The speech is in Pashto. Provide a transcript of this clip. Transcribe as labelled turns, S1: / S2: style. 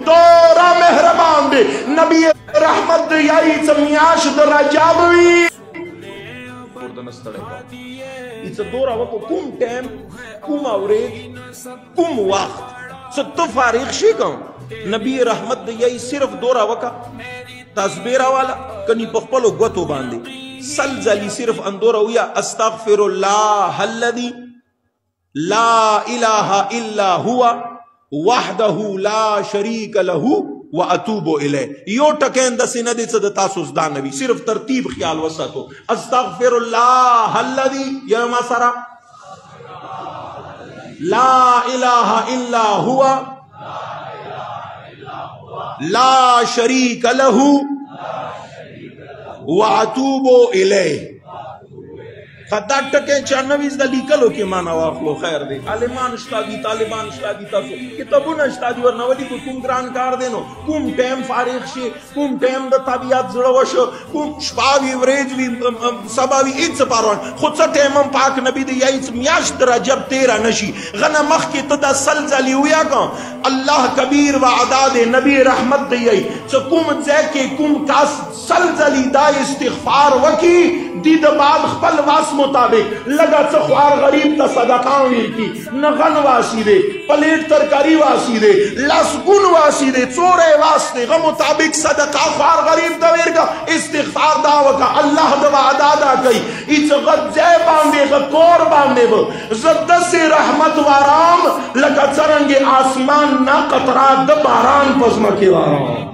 S1: دورا مہربان دے نبی رحمت دے یائی چمیاش در رجابوی ایسا دورا وقت کم ٹیم کم آورید کم وقت ستو فارغ شی کن نبی رحمت دے یائی صرف دورا وقت تزبیرہ والا کنی پخپلو گوتو باندے سلزلی صرف اندورا ہویا استغفر اللہ الذی لا الہ الا ہوا وحدہ لا شریک لہو واتوب الیہ یو ٹکین دسی ندی صد تاسوس دا نبی صرف ترتیب خیال وساتو استغفر اللہ الذی یا مسرا لا الہ الا ہوا لا شریک لہو واتوب الیہ خدا ٹکے چانویز دا لیکلو کے مانا واخلو خیر دے عالمان اشتادی طالبان اشتادی تاسو کتابون اشتادی ورنولی کو کم گران کار دینو کم ٹیم فارغ شی کم ٹیم دا طبیعت زڑوشو کم شپاوی وریجوی سباوی ایت سپاروان خود سا ٹیمم پاک نبی دے یایت میاشت رجب تیرا نشی غنا مخ کی تدا سلزلی ہویا کان اللہ کبیر و عداد نبی رحمت دے یای سو کم زیکے کم کاس سلزلی دا استغفار وکی دید بعد خپل واس مطابق لگا چخوار غریب تا صدقان ویر کی نغن واسی دے پلیٹ ترکاری واسی دے لسگون واسی دے چورے واسدے غم مطابق صدقہ خوار غریب تا ویر کا استغفار داوکا اللہ دوا عدادا کئی ایچ غد جے باندے غد کور باندے با زدس رحمت وارام لگا چرنگے آسمان نا قطرات دباران پزمکی وارام